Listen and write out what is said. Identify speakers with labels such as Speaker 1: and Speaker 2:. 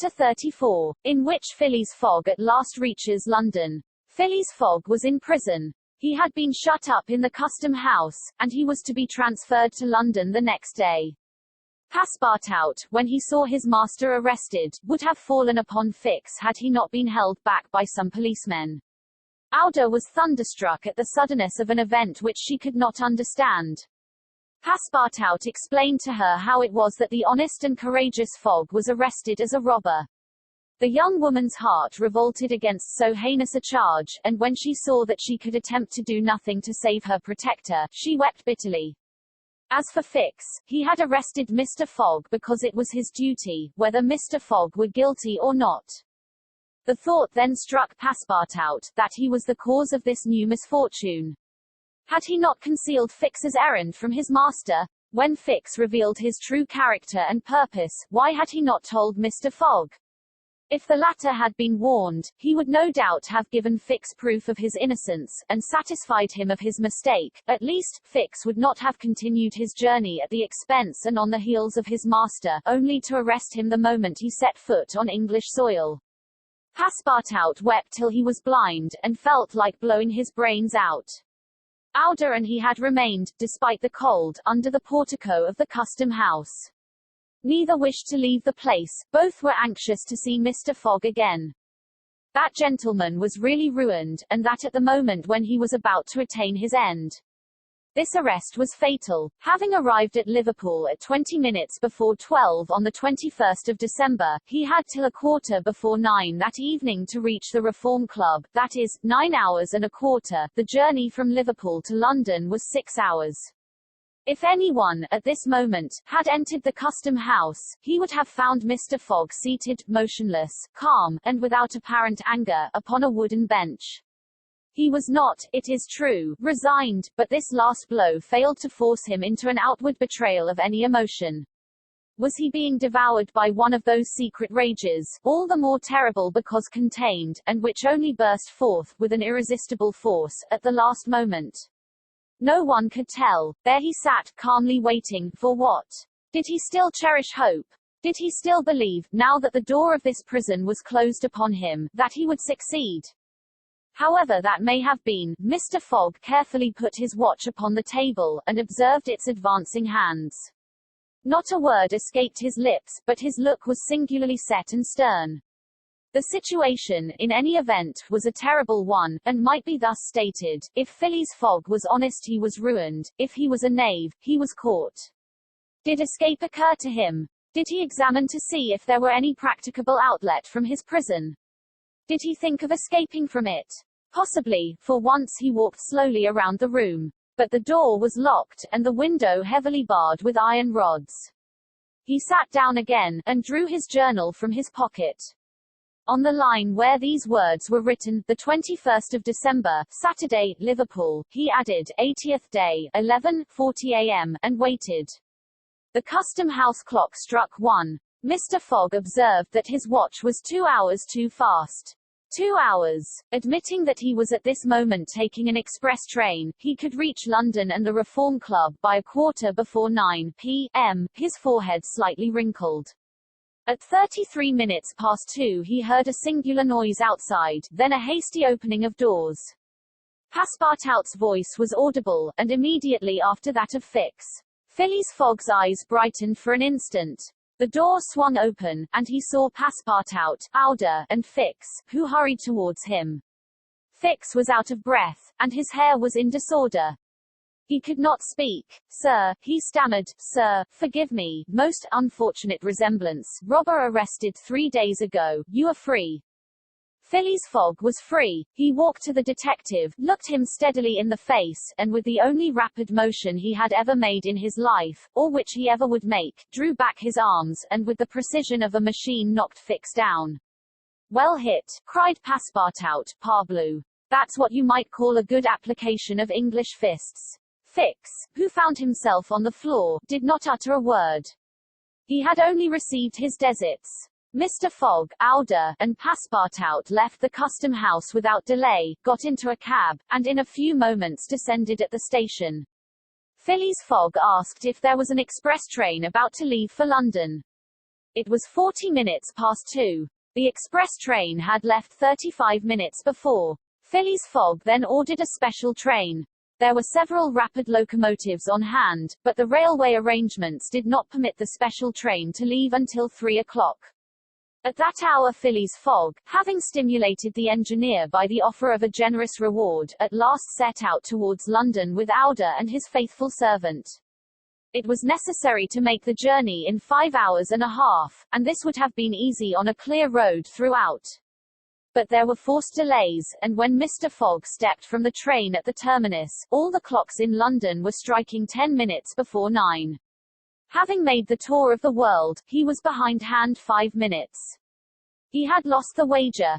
Speaker 1: Chapter 34, in which Phileas Fogg at last reaches London. Phileas Fogg was in prison. He had been shut up in the Custom House, and he was to be transferred to London the next day. Passepartout, when he saw his master arrested, would have fallen upon Fix had he not been held back by some policemen. Aouda was thunderstruck at the suddenness of an event which she could not understand. Passepartout explained to her how it was that the honest and courageous Fogg was arrested as a robber. The young woman's heart revolted against so heinous a charge, and when she saw that she could attempt to do nothing to save her protector, she wept bitterly. As for Fix, he had arrested Mr. Fogg because it was his duty, whether Mr. Fogg were guilty or not. The thought then struck Passepartout, that he was the cause of this new misfortune. Had he not concealed Fix's errand from his master? When Fix revealed his true character and purpose, why had he not told Mr. Fogg? If the latter had been warned, he would no doubt have given Fix proof of his innocence, and satisfied him of his mistake. At least, Fix would not have continued his journey at the expense and on the heels of his master, only to arrest him the moment he set foot on English soil. Passepartout wept till he was blind, and felt like blowing his brains out. Aouda and he had remained, despite the cold, under the portico of the Custom House. Neither wished to leave the place, both were anxious to see Mr. Fogg again. That gentleman was really ruined, and that at the moment when he was about to attain his end. This arrest was fatal. Having arrived at Liverpool at 20 minutes before 12 on the 21st of December, he had till 9:15 that evening to reach the Reform Club, that is, 9 hours and a quarter. The journey from Liverpool to London was 6 hours. If anyone, at this moment, had entered the Custom House, he would have found Mr. Fogg seated, motionless, calm, and without apparent anger, upon a wooden bench. He was not, it is true, resigned, but this last blow failed to force him into an outward betrayal of any emotion. Was he being devoured by one of those secret rages, all the more terrible because contained, and which only burst forth, with an irresistible force, at the last moment? No one could tell. There he sat, calmly waiting, for what? Did he still cherish hope? Did he still believe, now that the door of this prison was closed upon him, that he would succeed? However that may have been, Mr. Fogg carefully put his watch upon the table, and observed its advancing hands. Not a word escaped his lips, but his look was singularly set and stern. The situation, in any event, was a terrible one, and might be thus stated: if Phileas Fogg was honest he was ruined, if he was a knave, he was caught. Did escape occur to him? Did he examine to see if there were any practicable outlet from his prison? Did he think of escaping from it? Possibly, for once he walked slowly around the room. But the door was locked, and the window heavily barred with iron rods. He sat down again, and drew his journal from his pocket. On the line where these words were written, the 21st of December, Saturday, Liverpool, he added, 80th day, 11:40 a.m., and waited. The Custom House clock struck 1. Mr. Fogg observed that his watch was 2 hours too fast. 2 hours. Admitting that he was at this moment taking an express train, he could reach London and the Reform Club by 9:15 p.m., his forehead slightly wrinkled. At 33 minutes past 2 he heard a singular noise outside, then a hasty opening of doors. Passepartout's voice was audible, and immediately after that of Fix. Phileas Fogg's eyes brightened for an instant. The door swung open, and he saw Passepartout, Aouda, and Fix, who hurried towards him. Fix was out of breath, and his hair was in disorder. He could not speak. "Sir," he stammered, "sir, forgive me, most unfortunate resemblance, robber arrested 3 days ago, you are free." Phileas Fogg was free. He walked to the detective, looked him steadily in the face, and with the only rapid motion he had ever made in his life, or which he ever would make, drew back his arms, and with the precision of a machine knocked Fix down. "Well hit," cried Passepartout, "parbleu. That's what you might call a good application of English fists." Fix, who found himself on the floor, did not utter a word. He had only received his deserts. Mr. Fogg, Aouda, and Passepartout left the Custom House without delay, got into a cab, and in a few moments descended at the station. Phileas Fogg asked if there was an express train about to leave for London. It was 40 minutes past 2. The express train had left 35 minutes before. Phileas Fogg then ordered a special train. There were several rapid locomotives on hand, but the railway arrangements did not permit the special train to leave until 3 o'clock. At that hour Phileas Fogg, having stimulated the engineer by the offer of a generous reward, at last set out towards London with Aouda and his faithful servant. It was necessary to make the journey in 5 hours and a half, and this would have been easy on a clear road throughout. But there were forced delays, and when Mr. Fogg stepped from the train at the terminus, all the clocks in London were striking 10 minutes before 9. Having made the tour of the world, he was behindhand 5 minutes. He had lost the wager.